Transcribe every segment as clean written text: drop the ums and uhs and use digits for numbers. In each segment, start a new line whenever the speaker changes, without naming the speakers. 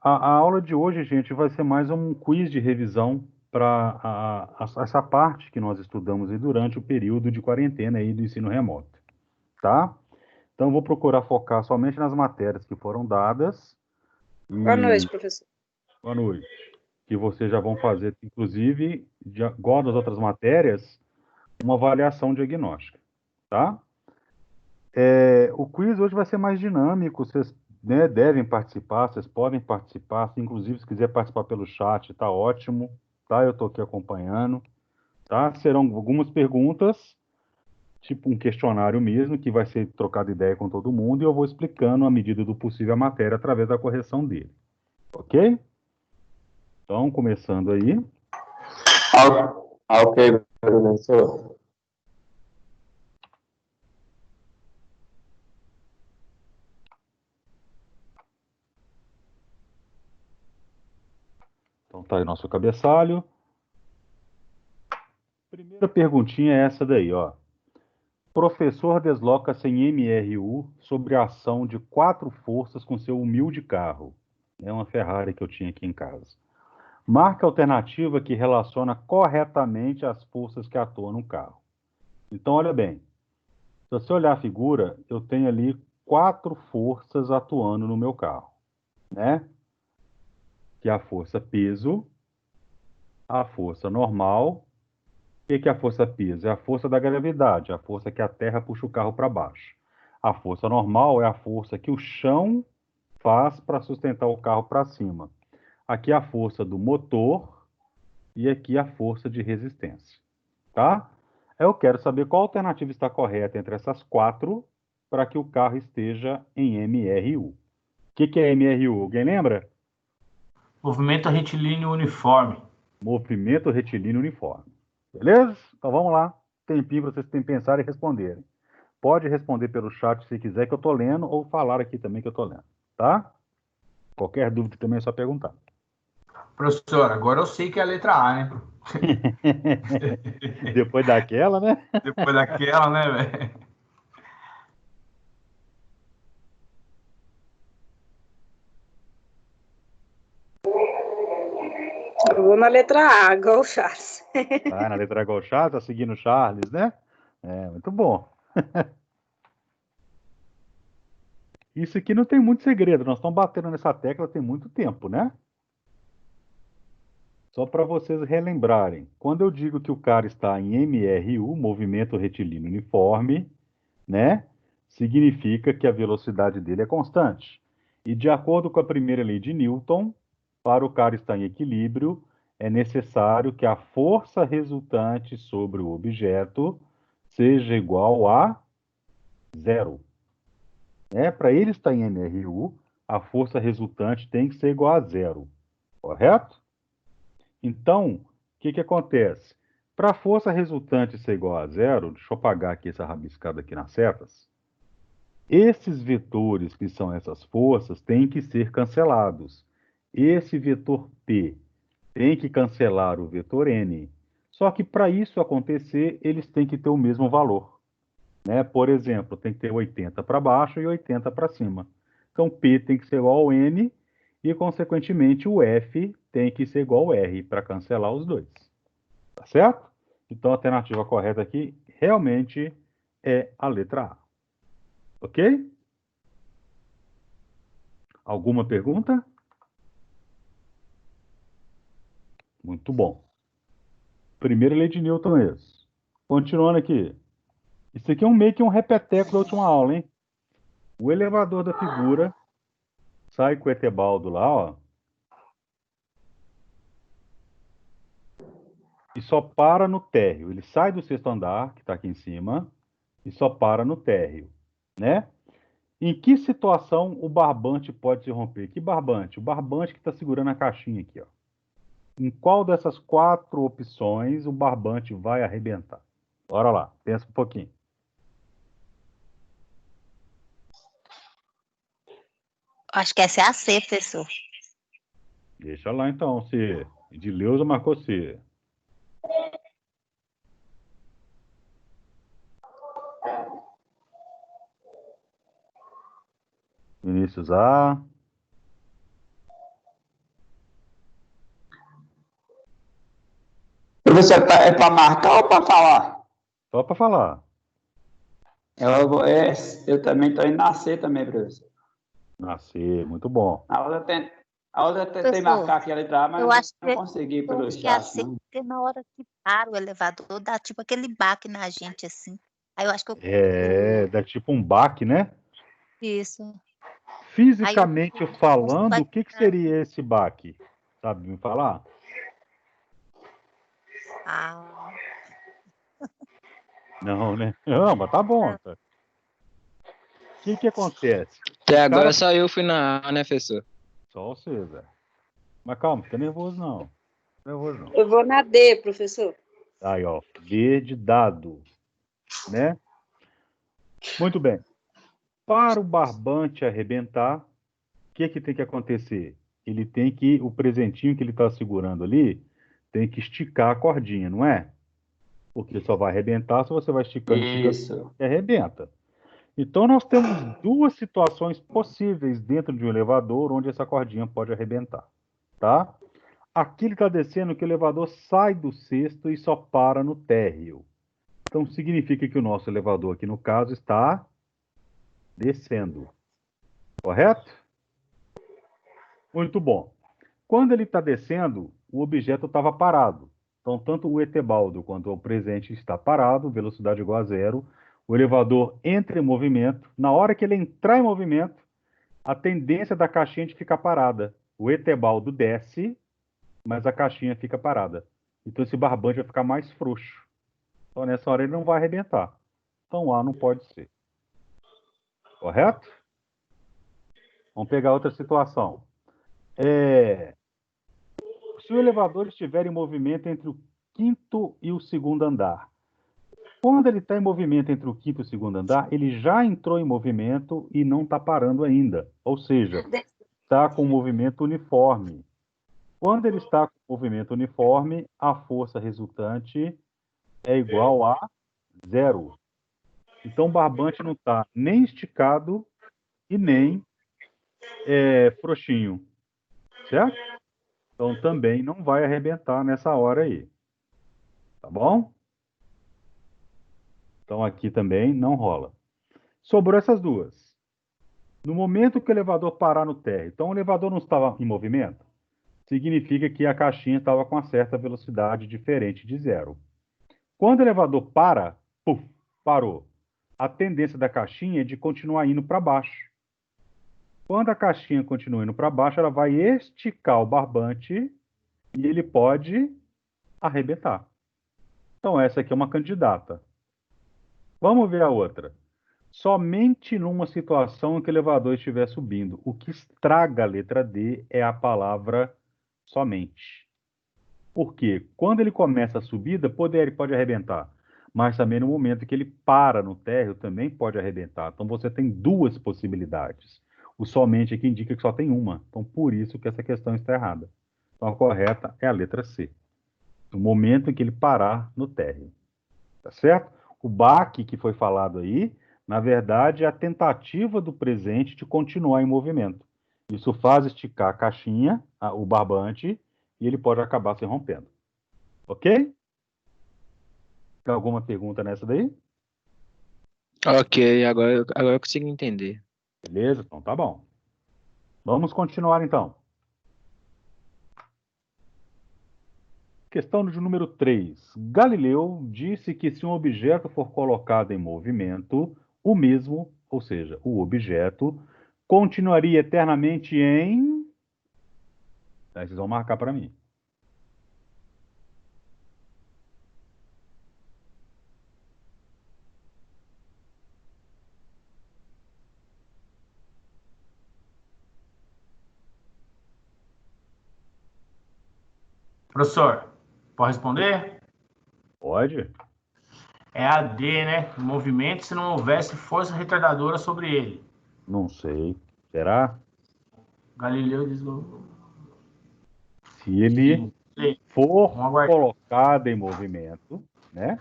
A aula de hoje, gente, vai ser mais um quiz de revisão para essa parte que nós estudamos aí durante o período de quarentena aí do ensino remoto, tá? Então, eu vou procurar focar somente nas matérias que foram dadas
Boa
e,
noite, professor.
boa noite, que vocês já vão fazer, inclusive, igual das outras matérias, uma avaliação diagnóstica, tá? O quiz hoje vai ser mais dinâmico, vocês, né, devem participar, vocês podem participar, inclusive se quiser participar pelo chat, tá ótimo, tá? Eu estou aqui acompanhando, tá? Serão algumas perguntas, tipo um questionário mesmo, que vai ser trocado ideia com todo mundo, e eu vou explicando à medida do possível a matéria através da correção dele, ok? Então, começando aí.
Ok, professor.
Então tá aí nosso cabeçalho. Primeira perguntinha é essa daí, ó. Professor desloca-se em MRU sobre a ação de 4 forças com seu humilde carro. É uma Ferrari que eu tinha aqui em casa. Marca a alternativa que relaciona corretamente as forças que atuam no carro. Então, olha bem. Se você olhar a figura, eu tenho ali 4 forças atuando no meu carro, né? Que é a força peso, a força normal. O que é a força peso? É a força da gravidade, a força que a Terra puxa o carro para baixo. A força normal é a força que o chão faz para sustentar o carro para cima. Aqui é a força do motor e aqui a força de resistência, tá? Eu quero saber qual alternativa está correta entre essas 4 para que o carro esteja em MRU. O que é MRU? Alguém lembra?
Movimento retilíneo uniforme.
Movimento retilíneo uniforme. Beleza? Então vamos lá. Tempinho para vocês pensarem e responderem. Pode responder pelo chat se quiser, que eu estou lendo, ou falar aqui também que eu estou lendo, tá? Qualquer dúvida também é só perguntar.
Professor, agora eu sei que é a letra A, né?
Depois daquela, né?
Depois daquela, né, velho?
Eu vou na letra A, igual o Charles.
Tá, na letra Gauchard, tá seguindo o Charles, né? É, muito bom. Isso aqui não tem muito segredo, nós estamos batendo nessa tecla tem muito tempo, né? Só para vocês relembrarem, quando eu digo que o cara está em MRU, movimento retilíneo uniforme, né? Significa que a velocidade dele é constante. E de acordo com a primeira lei de Newton, para o cara estar em equilíbrio, é necessário que a força resultante sobre o objeto seja igual a zero. Para ele estar em MRU, a força resultante tem que ser igual a zero, correto? Então, o que acontece? Para a força resultante ser igual a zero, deixa eu apagar aqui essa rabiscada aqui nas setas. Esses vetores, que são essas forças, têm que ser cancelados. Esse vetor P tem que cancelar o vetor N. Só que para isso acontecer, eles têm que ter o mesmo valor, né? Por exemplo, tem que ter 80 para baixo e 80 para cima. Então, P tem que ser igual ao N e, consequentemente, o F tem que ser igual ao R para cancelar os dois. Tá certo? Então, a alternativa correta aqui realmente é a letra A. Ok? Alguma pergunta? Muito bom. Primeira lei de Newton é isso. Continuando aqui. Isso aqui é meio que um repeteco da última aula, hein? O elevador da figura sai com o Etebaldo lá, ó, e só para no térreo. Ele sai do sexto andar, que está aqui em cima, e só para no térreo, né? Em que situação o barbante pode se romper? Que barbante? O barbante que está segurando a caixinha aqui, ó. Em qual dessas 4 opções o barbante vai arrebentar? Bora lá, pensa um pouquinho.
Acho que essa é a C, professor.
Deixa lá então, se Edileuza marcou C. Vinícius A.
Professor, é para marcar ou para falar?
Só para falar.
Eu também estou indo nascer também, professor.
Nascer, muito bom.
A outra eu tentei
Professor,
marcar aqui a letra A, mas
eu acho
não
que,
consegui
eu
pelo
acho que é
chat,
assim,
não.
porque na hora que para o elevador, dá tipo aquele baque na gente, assim. Aí eu acho que
Dá tipo um baque, né?
isso. Aí eu
Fisicamente falando,
vai
o que seria esse baque? Sabe me falar?
ah,
Não, né? Não, mas tá bom. Tá. O que acontece?
Até
O
agora
cara...
só eu fui na A, né, professor?
Só você, Zé. Mas calma, fica nervoso não. Nervoso não.
Eu vou na D, professor.
Aí, ó, D de dado, né? Muito bem. Para o barbante arrebentar, o que tem que acontecer? Ele tem que, o presentinho que ele está segurando ali, tem que esticar a cordinha, não é? Porque só vai arrebentar se você vai esticando,
Isso.
e arrebenta. Então, nós temos duas situações possíveis dentro de um elevador onde essa cordinha pode arrebentar, tá? Aqui ele está descendo que o elevador sai do cesto e só para no térreo. Então, significa que o nosso elevador aqui, no caso, está descendo. Correto? Muito bom. Quando ele está descendo, o objeto estava parado. Então, tanto o Etebaldo quanto o presente está parado, velocidade igual a zero. O elevador entra em movimento. Na hora que ele entrar em movimento, a tendência da caixinha é de ficar parada. O Etebaldo desce, mas a caixinha fica parada. Então, esse barbante vai ficar mais frouxo. Então, nessa hora, ele não vai arrebentar. Então, A não pode ser. Correto? Vamos pegar outra situação. Se o elevador estiver em movimento entre o quinto e o segundo andar, quando ele está em movimento entre o quinto e o segundo andar, ele já entrou em movimento e não está parando ainda. Ou seja, está com movimento uniforme. Quando ele está com movimento uniforme, a força resultante é igual a zero. Então, o barbante não está nem esticado e nem frouxinho. Certo? Então, também não vai arrebentar nessa hora aí. Tá bom? Então, aqui também não rola. Sobrou essas duas. No momento que o elevador parar no térreo, então o elevador não estava em movimento, significa que a caixinha estava com uma certa velocidade diferente de zero. Quando o elevador para, puf, parou. A tendência da caixinha é de continuar indo para baixo. Quando a caixinha continua indo para baixo, ela vai esticar o barbante e ele pode arrebentar. Então, essa aqui é uma candidata. Vamos ver a outra. Somente numa situação em que o elevador estiver subindo. O que estraga a letra D é a palavra somente. Por quê? Quando ele começa a subida, pode arrebentar. Mas também no momento que ele para no térreo, também pode arrebentar. Então você tem duas possibilidades. O somente aqui indica que só tem uma. Então por isso que essa questão está errada. Então a correta é a letra C. No momento em que ele parar no térreo. Tá certo? O baque que foi falado aí, na verdade, é a tentativa do presente de continuar em movimento. Isso faz esticar a caixinha, o barbante, e ele pode acabar se rompendo. Ok? Tem alguma pergunta nessa daí?
Ok, agora eu consigo entender.
Beleza? Então tá bom. Vamos continuar então. Questão de número 3. Galileu disse que se um objeto for colocado em movimento, o mesmo, ou seja, o objeto, continuaria eternamente em... Aí vocês vão marcar para mim.
Professor, pode responder?
Pode?
É a D, né? Movimento se não houvesse força retardadora sobre ele.
Não sei. Será?
Galileu diz.
Se ele for
Vamos aguardar.
colocado em movimento, né?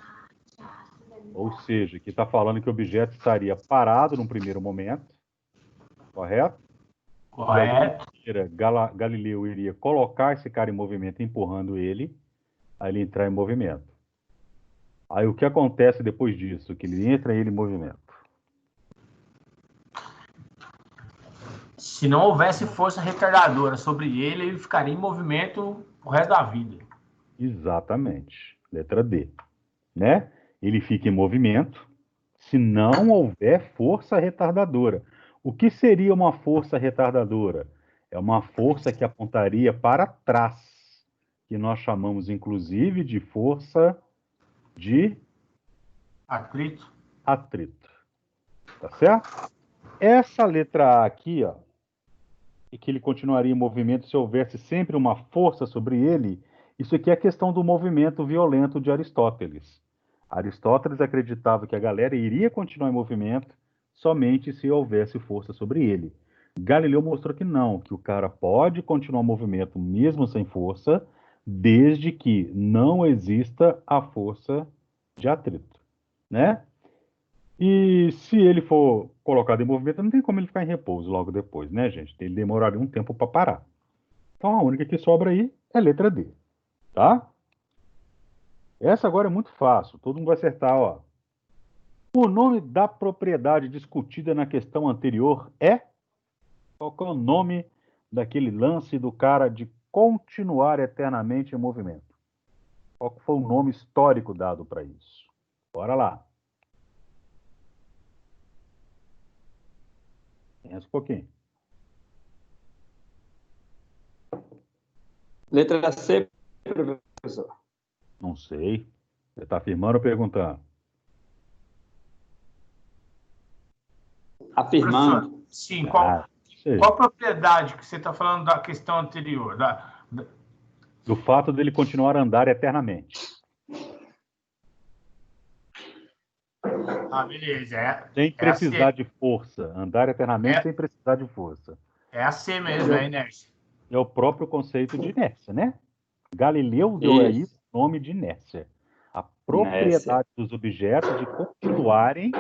Ou seja, que está falando que o objeto estaria parado num primeiro momento, correto? De alguma
Correto.
maneira, Galileu iria colocar esse cara em movimento empurrando ele. a ele entrar em movimento. Aí o que acontece depois disso? Que ele entra em movimento.
Se não houvesse força retardadora sobre ele, ele ficaria em movimento o resto da vida.
Exatamente. Letra D. Né? Ele fica em movimento se não houver força retardadora. O que seria uma força retardadora? É uma força que apontaria para trás, que nós chamamos inclusive de força de
Atrito.
atrito. Tá certo? Essa letra A aqui, ó, e que ele continuaria em movimento se houvesse sempre uma força sobre ele, isso aqui é a questão do movimento violento de Aristóteles. Aristóteles acreditava que a galera iria continuar em movimento somente se houvesse força sobre ele. Galileu mostrou que não, que o cara pode continuar em movimento mesmo sem força, desde que não exista a força de atrito, né? E se ele for colocado em movimento, não tem como ele ficar em repouso logo depois, né, gente? Ele demoraria um tempo para parar. Então a única que sobra aí é a letra D, tá? Essa agora é muito fácil, todo mundo vai acertar, ó. O nome da propriedade discutida na questão anterior é? Qual que é o nome daquele lance do cara de continuar eternamente em movimento? Qual que foi o nome histórico dado para isso? Bora lá. Pensa um pouquinho.
Letra C, professor.
Não sei. Você está afirmando ou perguntando?
Afirmando.
Professor, sim,
Sei.
qual propriedade que você está falando da questão anterior?
Do fato dele continuar a andar eternamente.
Beleza.
Sem
É a
precisar
C.
de força. Andar eternamente sem precisar de força.
É a C mesmo, é a inércia.
É o próprio conceito de inércia, né? Galileu deu a
Isso.
isso o nome de inércia. A
Inércia.
propriedade dos objetos de continuarem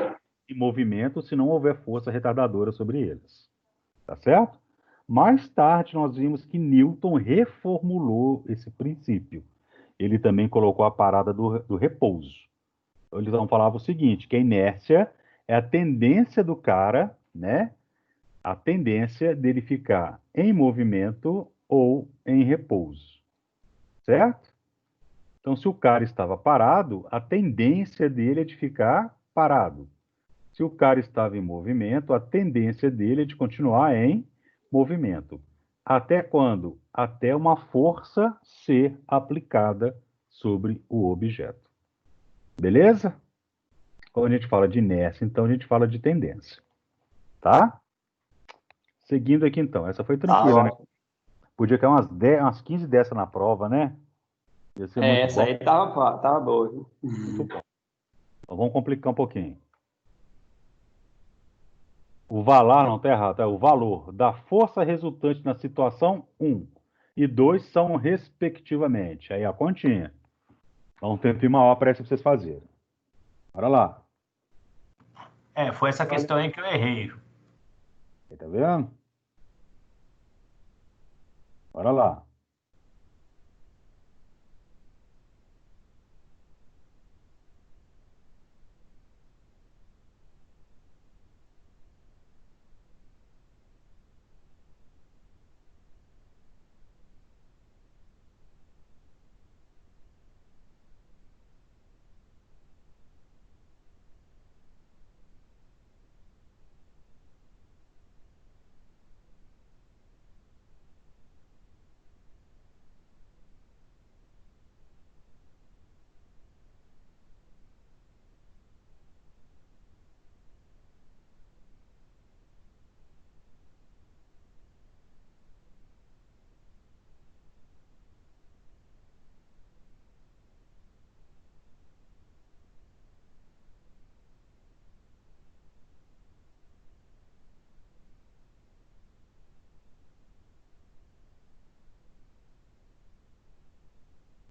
em movimento se não houver força retardadora sobre eles. Tá certo? Mais tarde, nós vimos que Newton reformulou esse princípio. Ele também colocou a parada do repouso. Eles vão falar o seguinte, que a inércia é a tendência do cara, né? A tendência dele ficar em movimento ou em repouso. Certo? Então, se o cara estava parado, a tendência dele é de ficar parado. Se o cara estava em movimento, a tendência dele é de continuar em movimento. Até quando? Até uma força ser aplicada sobre o objeto. Beleza? Quando a gente fala de inércia, então a gente fala de tendência. Tá? Seguindo aqui então. Essa foi tranquila, né? Podia cair umas 15 dessas na prova, né? Ia ser muito
Essa
bom.
aí tava boa. Viu?
Muito bom. Então vamos complicar um pouquinho. O valar, não está errado, é o valor da força resultante na situação 1 e 2 são respectivamente. Aí a continha. Dá um tempinho maior para vocês fazerem. Bora lá.
Foi essa questão aí que eu errei.
Tá vendo? Bora lá.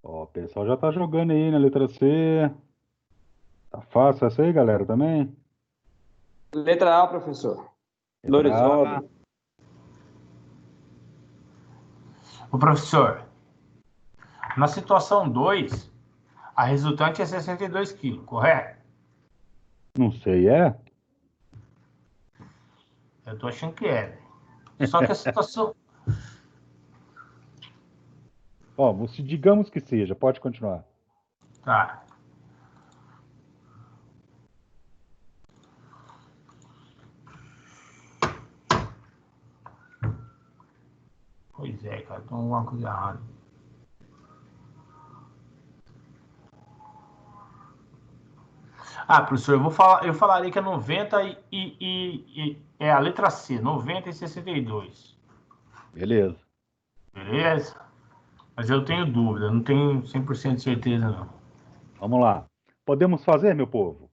Ó, o pessoal já tá jogando aí na letra C. Tá fácil essa aí, galera, também?
Letra A, professor.
Letra A.
O professor, Na situação 2, a resultante é 62 quilos, correto?
Não sei, é?
Eu tô achando que é. Só que a situação...
Ó, se digamos que seja, pode continuar.
Tá. Pois é, cara, tem alguma coisa errada. Ah, professor, eu falaria que é 90 é a letra C, 90 e 62.
Beleza.
Beleza? Mas eu tenho dúvida, não tenho 100% de certeza, não.
Vamos lá. Podemos fazer, meu povo?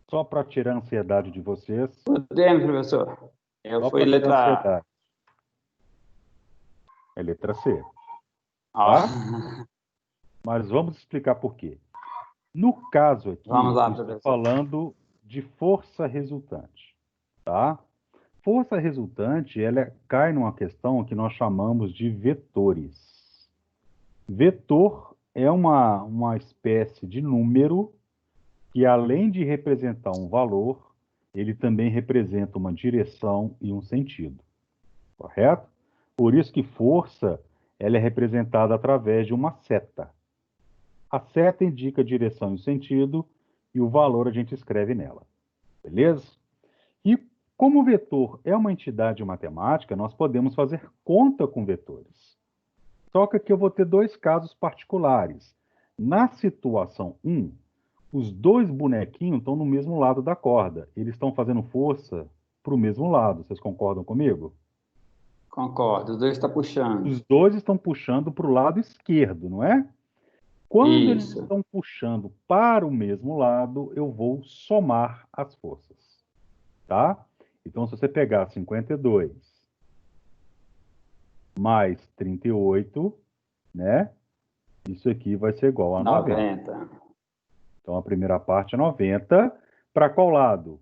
Só para tirar a ansiedade de vocês.
Podemos, professor. Eu
Só
fui
para tirar a
letra A.
ansiedade. É letra C.
Ó.
Mas vamos explicar por quê. No caso aqui,
Vamos lá,
eu estou
professor.
falando de força resultante, tá? Força resultante, ela cai numa questão que nós chamamos de vetores. Vetor é uma espécie de número que, além de representar um valor, ele também representa uma direção e um sentido, correto? Por isso que força, ela é representada através de uma seta. A seta indica a direção e o sentido, e o valor a gente escreve nela. Beleza? E como o vetor é uma entidade matemática, nós podemos fazer conta com vetores. Só que aqui eu vou ter dois casos particulares. Na situação 1, os dois bonequinhos estão no mesmo lado da corda. Eles estão fazendo força para o mesmo lado. Vocês concordam comigo?
Concordo. Os dois estão puxando.
Os dois estão puxando para o lado esquerdo, não é? Quando eles
Isso.
estão puxando para o mesmo lado, eu vou somar as forças, tá? Então, se você pegar 52 mais 38, né? Isso aqui vai ser igual a 90.
90.
Então, a primeira parte é 90. Para qual lado?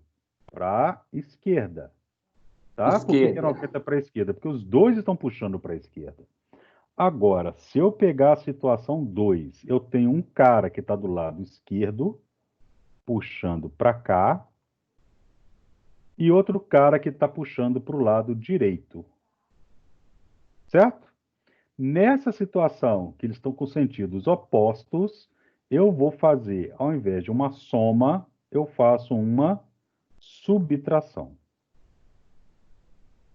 Para a esquerda, tá? Por que é
Esquerda.
90 para a esquerda? Porque os dois estão puxando para a esquerda. Agora, se eu pegar a situação 2, eu tenho um cara que está do lado esquerdo, puxando para cá, e outro cara que está puxando para o lado direito. Certo? Nessa situação, que eles estão com sentidos opostos, eu vou fazer, ao invés de uma soma, eu faço uma subtração.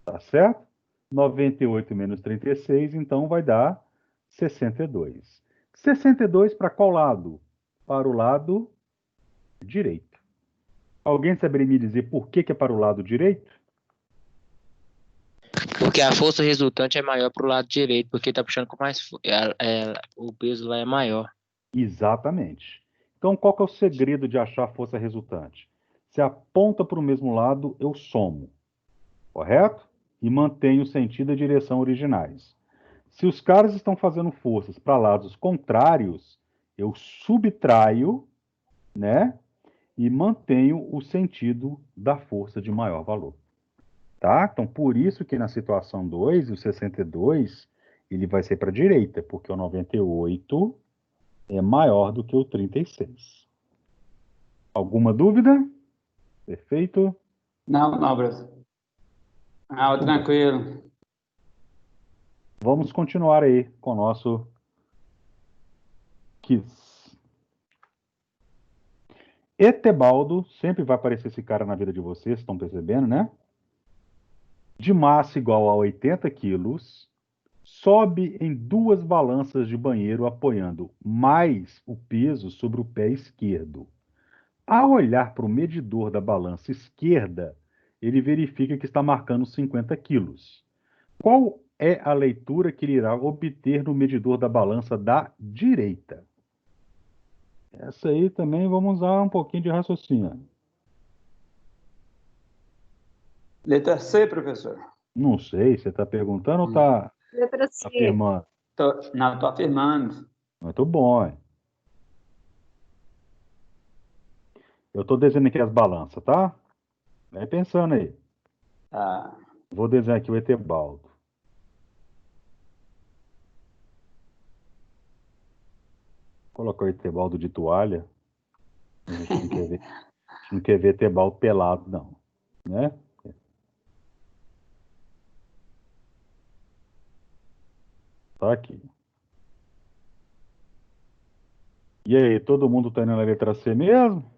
Tá certo? 98 menos 36, então vai dar 62. 62 para qual lado? Para o lado direito. Alguém saberia me dizer por que é para o lado direito?
Porque a força resultante é maior pro lado direito, porque tá puxando com mais. O peso lá é maior.
Exatamente. Então, qual que é o segredo de achar a força resultante? Se aponta para o mesmo lado, eu somo, correto? E mantenho o sentido e a direção originais. Se os caras estão fazendo forças para lados contrários, eu subtraio, né? E mantenho o sentido da força de maior valor. Tá? Então, por isso que na situação 2, o 62, ele vai ser para a direita, porque o 98 é maior do que o 36. Alguma dúvida? Perfeito?
Não, professor. Ah, tranquilo.
Vamos continuar aí com o nosso quiz. Etebaldo, sempre vai aparecer esse cara na vida de vocês, estão percebendo, né? De massa igual a 80 quilos, sobe em duas balanças de banheiro apoiando mais o peso sobre o pé esquerdo. Ao olhar para o medidor da balança esquerda, ele verifica que está marcando 50 quilos. Qual é a leitura que ele irá obter no medidor da balança da direita? Essa aí também vamos usar um pouquinho de raciocínio.
Letra C, professor.
Não sei, você está perguntando ou está
Letra C.
afirmando?
Não, estou afirmando.
Muito bom, hein? Eu estou desenhando aqui as balanças, tá? Vai pensando aí.
Tá.
Vou desenhar aqui o Etebaldo. Colocar o Etebaldo de toalha. A gente não quer ver Etebaldo pelado, não. Né? Tá aqui. E aí, todo mundo tá indo na letra C mesmo?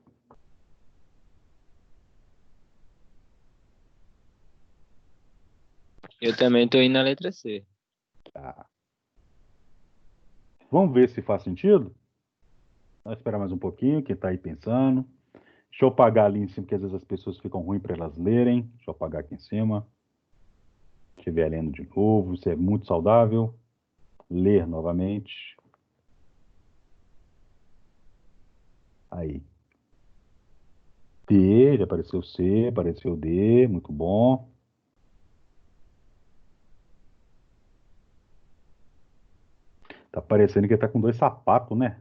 Eu também tô indo na letra C.
Tá. Vamos ver se faz sentido? Vamos esperar mais um pouquinho, quem tá aí pensando. Deixa eu apagar ali em cima, porque às vezes as pessoas ficam ruins para elas lerem. Deixa eu apagar aqui em cima. Estiver lendo de novo, isso é muito saudável. Ler novamente. Aí. D, já apareceu C, apareceu D, muito bom. Tá parecendo que ele tá com 2 sapatos, né?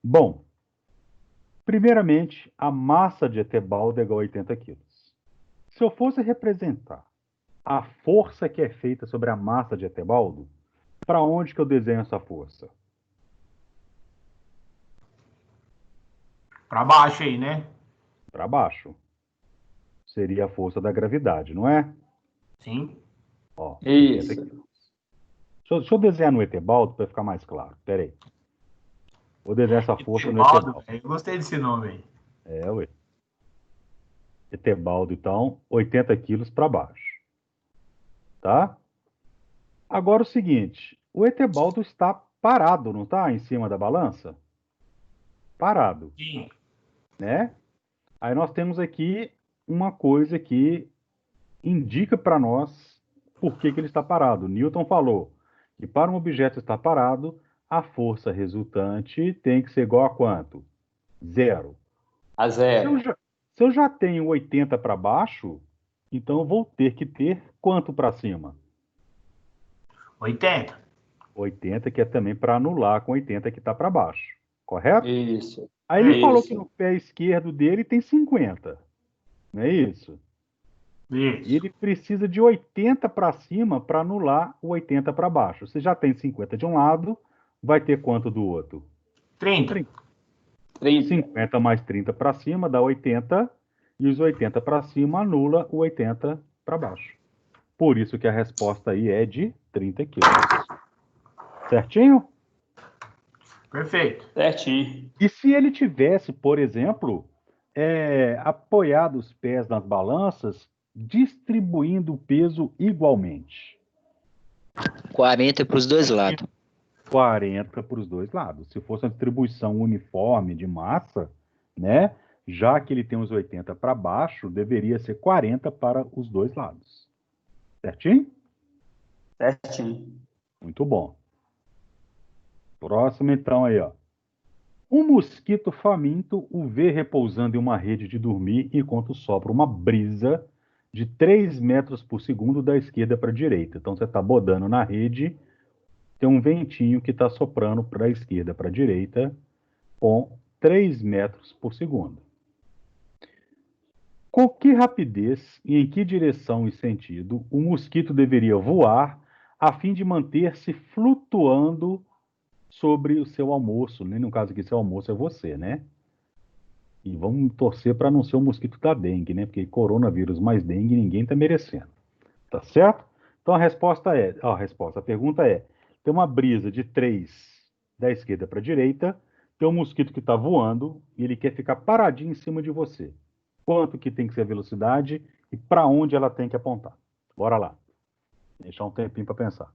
Bom, primeiramente, a massa de Etebaldo é igual a 80 quilos. Se eu fosse representar a força que é feita sobre a massa de Etebaldo, para onde que eu desenho essa força?
Para baixo aí, né?
Para baixo. Seria a força da gravidade, não é?
Sim.
Ó, 80
Isso.
quilos. Deixa eu desenhar no Etebaldo para ficar mais claro. Pera aí. Vou desenhar essa força no
Etebaldo,
Etebaldo.
eu gostei desse nome aí.
É, ué. Etebaldo, então, 80 quilos para baixo. Tá? Agora o seguinte, o Etebaldo está parado, não está? Em cima da balança? Parado,
Sim.
né? Aí nós temos aqui uma coisa que indica para nós por que ele está parado. Newton falou que para um objeto estar parado, a força resultante tem que ser igual a quanto? Zero.
A
Se eu
zero.
já, se eu já tenho 80 para baixo, então eu vou ter que ter quanto para cima?
80.
80, que é também para anular com 80 que está para baixo. Correto?
Isso.
Aí ele falou que
Isso.
no pé esquerdo dele tem 50. Não é isso? E
Isso.
ele precisa de 80 para cima para anular o 80 para baixo. Você já tem 50 de um lado, vai ter quanto do outro?
30.
30.
30.
50 mais 30 para cima dá 80, e os 80 para cima anula o 80 para baixo. Por isso que a resposta aí é de 30 quilos. Certinho?
Perfeito.
Certinho.
E se ele tivesse, por exemplo, apoiado os pés nas balanças, distribuindo o peso igualmente?
40 para os dois lados.
40 para os dois lados. Se fosse uma distribuição uniforme de massa, né? Já que ele tem os 80 para baixo, deveria ser 40 para os dois lados. Certinho?
Certinho.
Muito bom. Próximo, então, aí, ó. Um mosquito faminto o vê repousando em uma rede de dormir enquanto sopra uma brisa de 3 metros por segundo da esquerda para a direita. Então, você está bodando na rede, tem um ventinho que está soprando para a esquerda para a direita com 3 metros por segundo. Com que rapidez e em que direção e sentido o mosquito deveria voar a fim de manter-se flutuando sobre o seu almoço, né? No caso aqui, seu almoço é você, né? E vamos torcer para não ser o mosquito da dengue, né? Porque coronavírus mais dengue ninguém está merecendo. Tá certo? Então a pergunta é: tem uma brisa de 3 da esquerda para a direita, tem um mosquito que está voando e ele quer ficar paradinho em cima de você. Quanto que tem que ser a velocidade e para onde ela tem que apontar? Bora lá. Deixar um tempinho para pensar.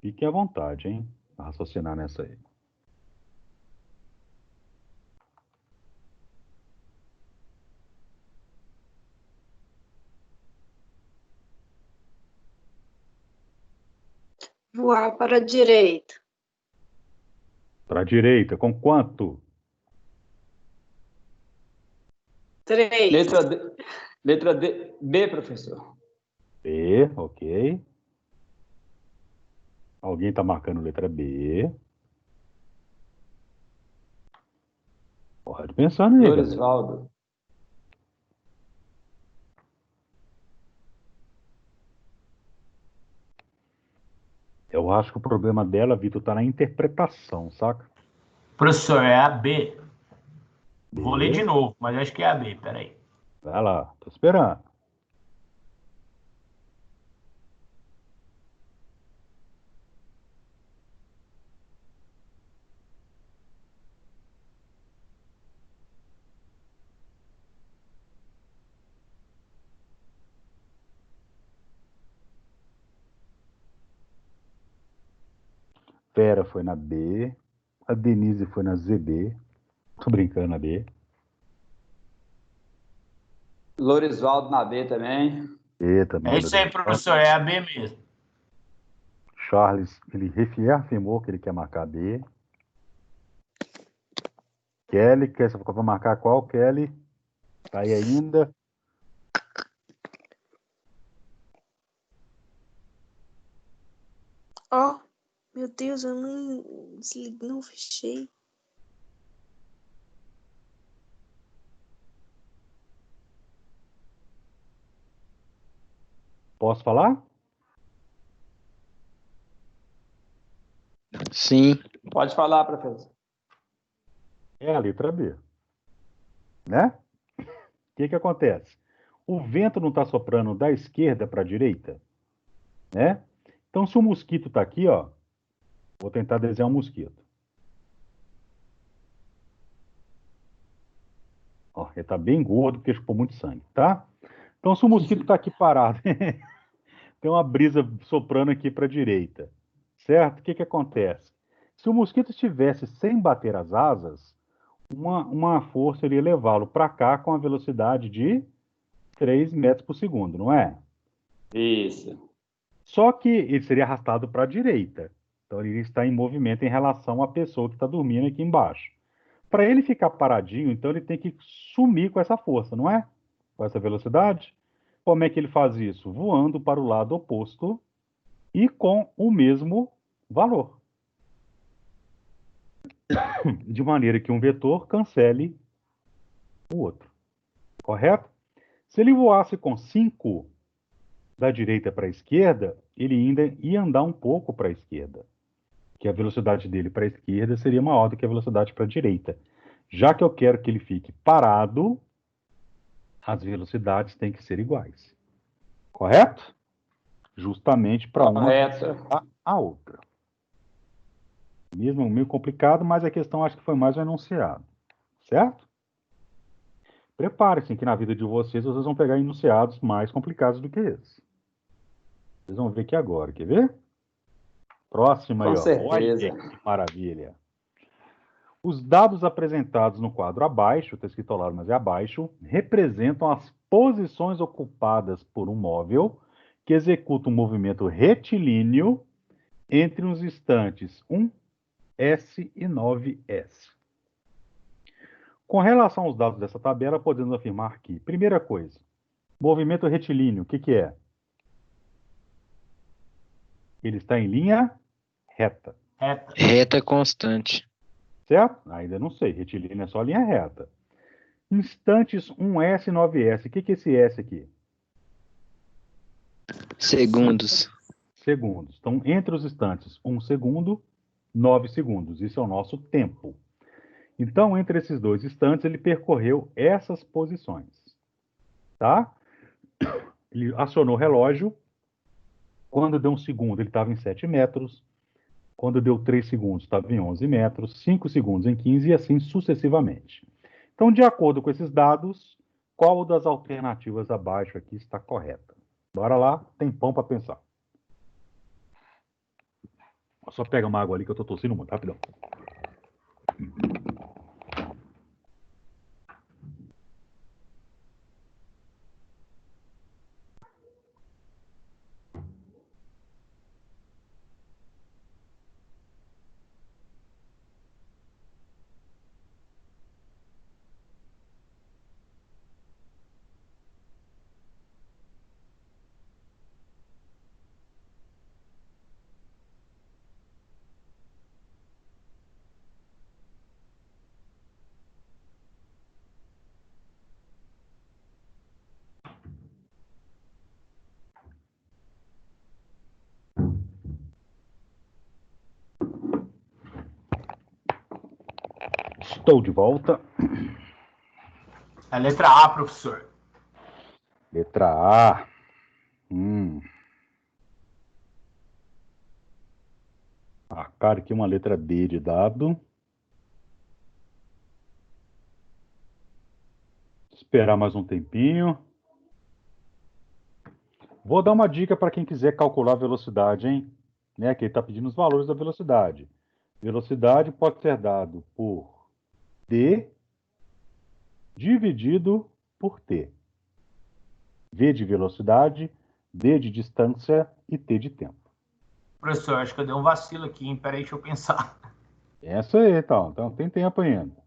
Fique à vontade, hein? Pra raciocinar nessa aí.
Voar para a direita.
Para a direita, com quanto?
3.
Letra D. Letra D. B, professor.
B, ok. Alguém está marcando letra B. Pode pensar aí, galera.
Lorisvaldo.
Eu acho que o problema dela, Vitor, tá na interpretação, saca?
Professor, é a B.
B.
Vou ler de novo, mas acho que é a B. Peraí.
Vai lá, tô esperando. Vera foi na B. A Denise foi na ZB. Tô brincando na B.
Lorisvaldo na B também.
B também.
É isso aí, professor. É a B mesmo.
Charles, ele reafirmou que ele quer marcar B. Kelly, quer você vai marcar qual, Kelly? Tá aí ainda?
Ó, meu Deus, eu não desliguei, não fechei.
Posso falar?
Sim.
Pode falar, professor.
É a letra B. Né? O que acontece? O vento não está soprando da esquerda para a direita, né? Então, se o mosquito está aqui, ó, vou tentar desenhar um mosquito. Ó, ele está bem gordo porque chupou muito sangue, tá? Então, se o mosquito está aqui parado, tem uma brisa soprando aqui para a direita, certo? O que acontece? Se o mosquito estivesse sem bater as asas, uma força iria levá-lo para cá com a velocidade de 3 metros por segundo, não é?
Isso.
Só que ele seria arrastado para a direita. Então ele está em movimento em relação à pessoa que está dormindo aqui embaixo. Para ele ficar paradinho, então ele tem que sumir com essa força, não é? Com essa velocidade. Como é que ele faz isso? Voando para o lado oposto e com o mesmo valor. De maneira que um vetor cancele o outro. Correto? Se ele voasse com 5 da direita para a esquerda, ele ainda ia andar um pouco para a esquerda. Que a velocidade dele para a esquerda seria maior do que a velocidade para a direita. Já que eu quero que ele fique parado, as velocidades têm que ser iguais. Correto? Justamente para uma
Correto.
a outra. Mesmo meio complicado, mas a questão acho que foi mais um enunciado. Certo? Preparem-se que na vida de vocês vão pegar enunciados mais complicados do que esse. Vocês vão ver aqui agora, quer ver? Próxima aí,
Com
ó. Olha
certeza.
que maravilha. Os dados apresentados no quadro abaixo, está escrito ao lado, mas é abaixo, representam as posições ocupadas por um móvel que executa um movimento retilíneo entre os instantes 1s e 9s. Com relação aos dados dessa tabela, podemos afirmar que, primeira coisa, movimento retilíneo, o que é? Ele está em linha reta.
Reta.
Reta constante.
Certo? Ainda não sei, retilíneo é só linha reta. Instantes 1s e 9s, o que é esse S aqui?
Segundos.
Segundos. Então, entre os instantes 1 segundo, 9 segundos. Isso é o nosso tempo. Então, entre esses dois instantes, ele percorreu essas posições. Tá? Ele acionou o relógio. Quando deu 1 segundo, ele estava em 7 metros. Quando deu 3 segundos, estava em 11 metros. 5 segundos em 15 e assim sucessivamente. Então, de acordo com esses dados, qual das alternativas abaixo aqui está correta? Bora lá, tem pão para pensar. Só pega uma água ali que eu tô tossindo muito, rapidão. Estou de volta.
A letra A, professor.
Letra A. Cara, aqui uma letra D de dado. Esperar mais um tempinho. Vou dar uma dica para quem quiser calcular a velocidade, hein? Né? Que ele está pedindo os valores da velocidade. Velocidade pode ser dado por D dividido por T. V de velocidade, D de distância e T de tempo.
Professor, acho que eu dei um vacilo aqui, hein? Peraí, deixa eu pensar.
Essa aí, então. Então tem tempo ainda.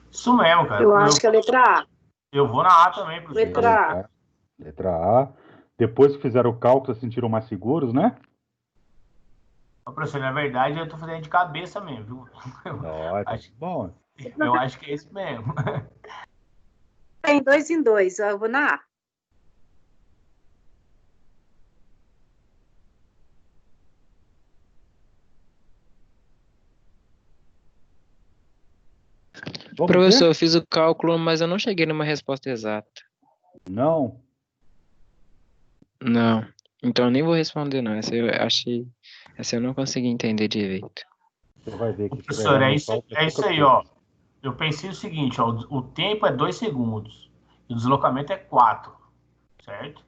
Isso mesmo, cara.
Eu acho que é a letra A.
Eu vou na A também, professor.
Letra A.
Letra A. Depois que fizeram o cálculo, se sentiram mais seguros, né?
Ô, professor, na verdade, eu tô fazendo de cabeça mesmo, viu?
Tá bom.
Eu acho que é isso mesmo.
Tem 2 em 2. Eu vou na A.
Vamos
Professor,
ver?
eu fiz o cálculo, mas eu não cheguei numa resposta exata.
Não.
Não. Então eu nem vou responder, não. Essa eu achei. Essa eu não consegui entender direito.
Você vai ver que
Professor, é isso
pouca
aí,
coisa.
ó. Eu pensei o seguinte, ó. O tempo é 2 segundos. E o deslocamento é 4. Certo?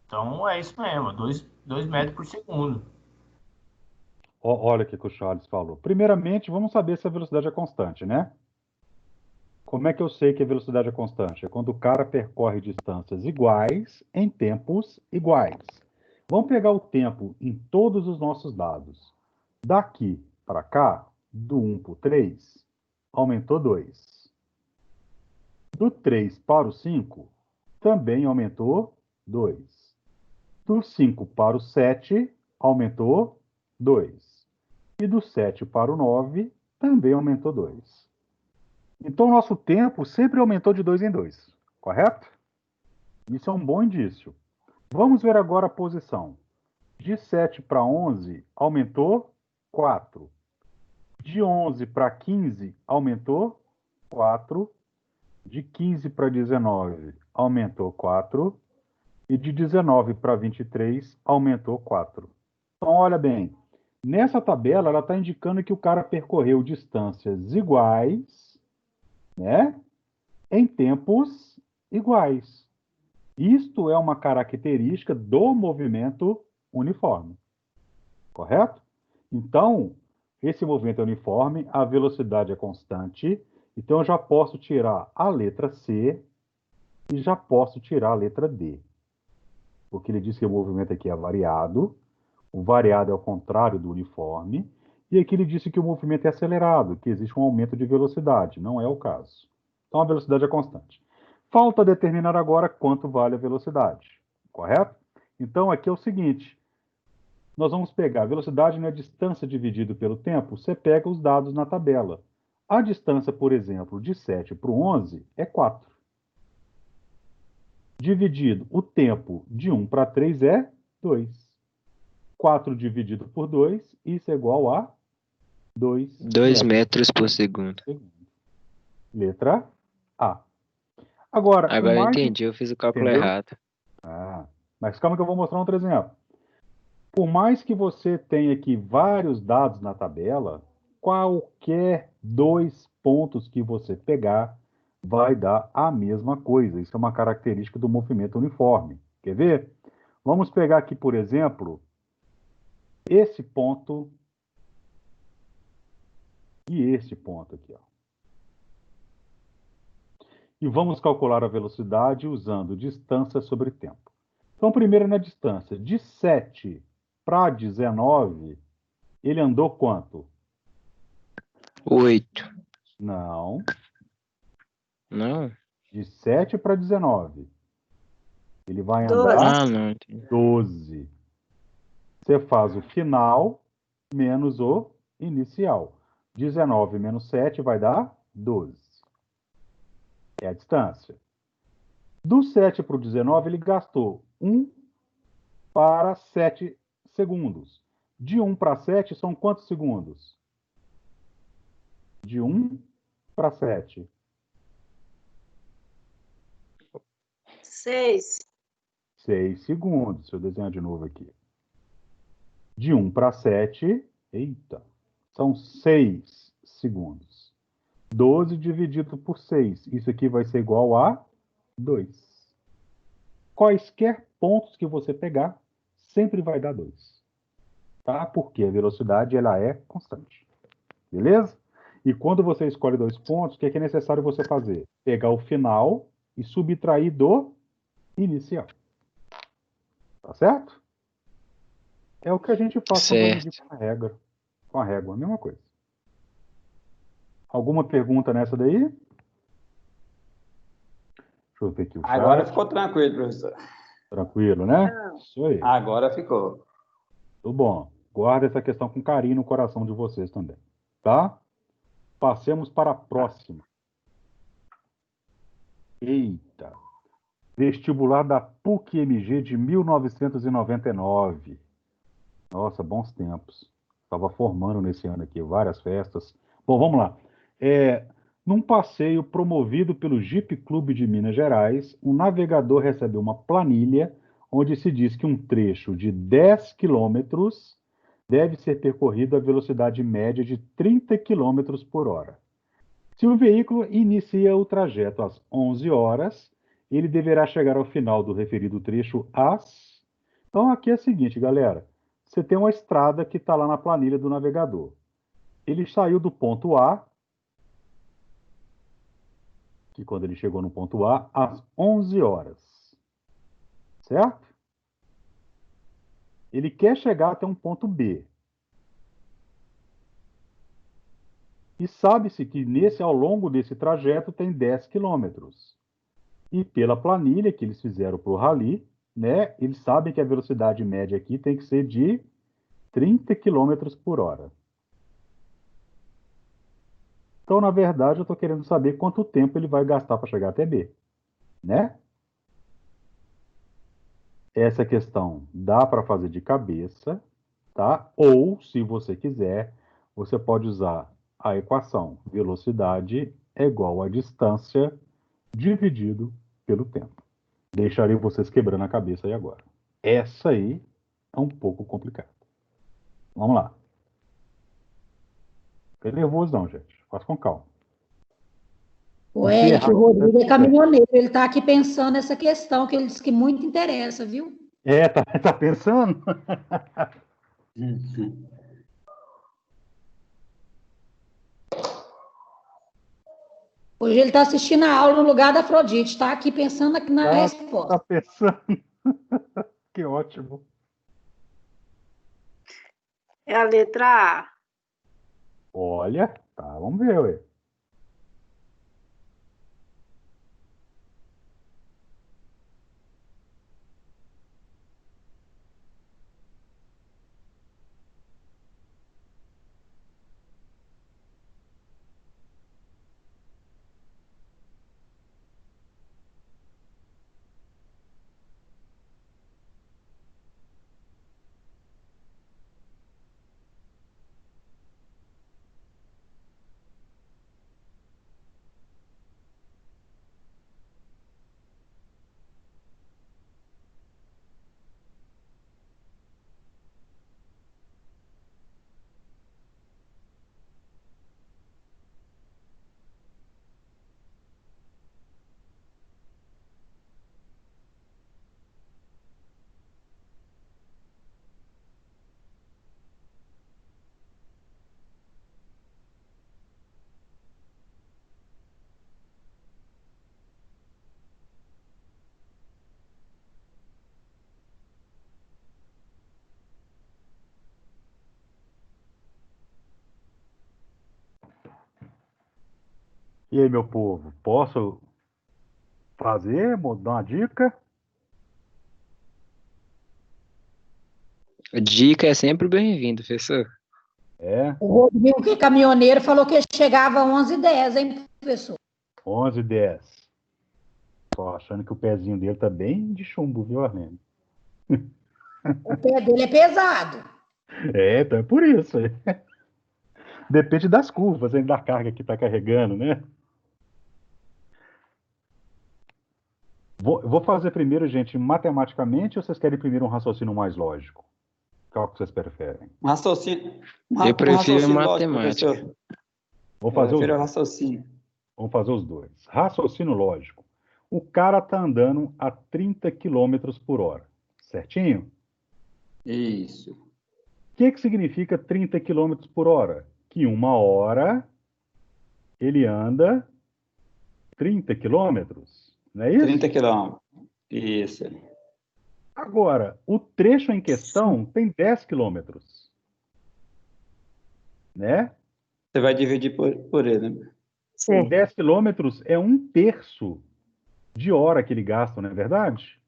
Então é isso mesmo. 2 metros por segundo.
Olha o que o Charles falou. Primeiramente, vamos saber se a velocidade é constante, né? Como é que eu sei que a velocidade é constante? É quando o cara percorre distâncias iguais em tempos iguais. Vamos pegar o tempo em todos os nossos dados. Daqui para cá, do 1 para o 3, aumentou 2. Do 3 para o 5, também aumentou 2. Do 5 para o 7, aumentou 2. E do 7 para o 9, também aumentou 2. Então, o nosso tempo sempre aumentou de 2 em 2, correto? Isso é um bom indício. Vamos ver agora a posição. De 7 para 11, aumentou 4. De 11 para 15, aumentou 4. De 15 para 19, aumentou 4. E de 19 para 23, aumentou 4. Então, olha bem. Nessa tabela, ela está indicando que o cara percorreu distâncias iguais, né? Em tempos iguais. Isto é uma característica do movimento uniforme. Correto? Então, esse movimento é uniforme, a velocidade é constante, então eu já posso tirar a letra C e já posso tirar a letra D. Porque ele diz que o movimento aqui é variado, o variado é o contrário do uniforme, e aqui ele disse que o movimento é acelerado, que existe um aumento de velocidade. Não é o caso. Então a velocidade é constante. Falta determinar agora quanto vale a velocidade, correto? Então aqui é o seguinte, nós vamos pegar a velocidade na distância dividido pelo tempo, você pega os dados na tabela. A distância, por exemplo, de 7 para o 11 é 4. Dividido o tempo de 1 para 3 é 2. 4 dividido por 2, isso é igual a 2
2 metros por segundo.
Letra A. Agora, por
Agora eu
mais
entendi, eu fiz o cálculo
Entendeu?
errado.
Mas calma que eu vou mostrar um outro exemplo. Por mais que você tenha aqui vários dados na tabela, qualquer 2 pontos que você pegar vai dar a mesma coisa. Isso é uma característica do movimento uniforme. Quer ver? Vamos pegar aqui, por exemplo, esse ponto e esse ponto aqui, ó. E vamos calcular a velocidade usando distância sobre tempo. Então, primeiro na distância. De 7 para 19, ele andou quanto?
8.
Não.
Não?
De 7 para 19. Ele vai
12.
andar
Ah, não. Entendi.
12. Você faz o final menos o inicial. 19 menos 7 vai dar 12. É a distância. Do 7 para o 19, ele gastou 1 para 7 segundos. De 1 para 7 são quantos segundos? De 1 para 7.
6.
6 segundos. Deixa eu desenhar de novo aqui. De 1 para 7, eita, são 6 segundos. 12 dividido por 6. Isso aqui vai ser igual a 2. Quaisquer pontos que você pegar, sempre vai dar 2. Tá? Porque a velocidade ela é constante. Beleza? E quando você escolhe 2 pontos, o que é necessário você fazer? Pegar o final e subtrair do inicial. Tá certo? É o que a gente faz quando vai medir
Certo.
com a régua. Com a régua, a mesma coisa. Alguma pergunta nessa daí? Deixa eu ver aqui o
Agora
chat.
ficou tranquilo, professor.
Tranquilo, né?
Não.
Isso aí.
Agora ficou.
Tudo bom. Guarda essa questão com carinho no coração de vocês também. Tá? Passemos para a próxima. Eita. Vestibular da PUC-MG de 1999. Nossa, bons tempos. Estava formando nesse ano aqui, várias festas. Bom, vamos lá. Num passeio promovido pelo Jeep Clube de Minas Gerais, um navegador recebeu uma planilha onde se diz que um trecho de 10 quilômetros deve ser percorrido à velocidade média de 30 quilômetros por hora. Se o veículo inicia o trajeto às 11 horas, ele deverá chegar ao final do referido trecho às... Então, aqui é o seguinte, galera. Você tem uma estrada que está lá na planilha do navegador. Ele saiu do ponto A, que quando ele chegou no ponto A, às 11 horas. Certo? Ele quer chegar até um ponto B. E sabe-se que ao longo desse trajeto tem 10 quilômetros. E pela planilha que eles fizeram para o rally, né, eles sabem que a velocidade média aqui tem que ser de 30 quilômetros por hora. Então, na verdade, eu estou querendo saber quanto tempo ele vai gastar para chegar até B. Né? Essa questão dá para fazer de cabeça, tá? Ou, se você quiser, você pode usar a equação velocidade é igual a distância dividido pelo tempo. Deixarei vocês quebrando a cabeça aí agora. Essa aí é um pouco complicada. Vamos lá. Fica nervoso não, gente. Faça com calma.
O
E se
Eric,
errar,
o Rodrigo é
é,
caminhoneiro, ele está aqui pensando nessa questão que ele disse que muito interessa, viu?
tá pensando?
Hoje ele está assistindo a aula no lugar da Afrodite, está aqui pensando aqui na
Tá
resposta.
pensando. Que ótimo.
É a letra A.
Olha, tá, vamos ver, ué. E aí, meu povo, posso fazer, dar uma dica?
Dica é sempre bem-vindo, professor.
É,
O Rodrigo, que é caminhoneiro, falou que chegava às 11h10, hein, professor?
11h10. Tô achando que o pezinho dele tá bem de chumbo, viu, Arlindo?
O pé dele é pesado.
É, então é por isso. Depende das curvas, hein, da carga que tá carregando, né? Vou fazer primeiro, gente, matematicamente, ou vocês querem primeiro um raciocínio mais lógico? Qual que vocês preferem?
Um raciocínio,
Eu
um
prefiro
raciocínio lógico,
matemática.
professor.
Vou
Eu
fazer os
prefiro
dois.
raciocínio.
Vamos fazer os dois. Raciocínio lógico. O cara tá andando a 30 quilômetros por hora, certinho?
Isso.
O que que significa 30 quilômetros por hora? Que uma hora ele anda 30 quilômetros, não é isso?
30 quilômetros. Isso.
Agora, o trecho em questão tem 10 quilômetros, né?
Você vai dividir por ele, né?
E 10 quilômetros é um terço de hora que ele gasta, não é verdade?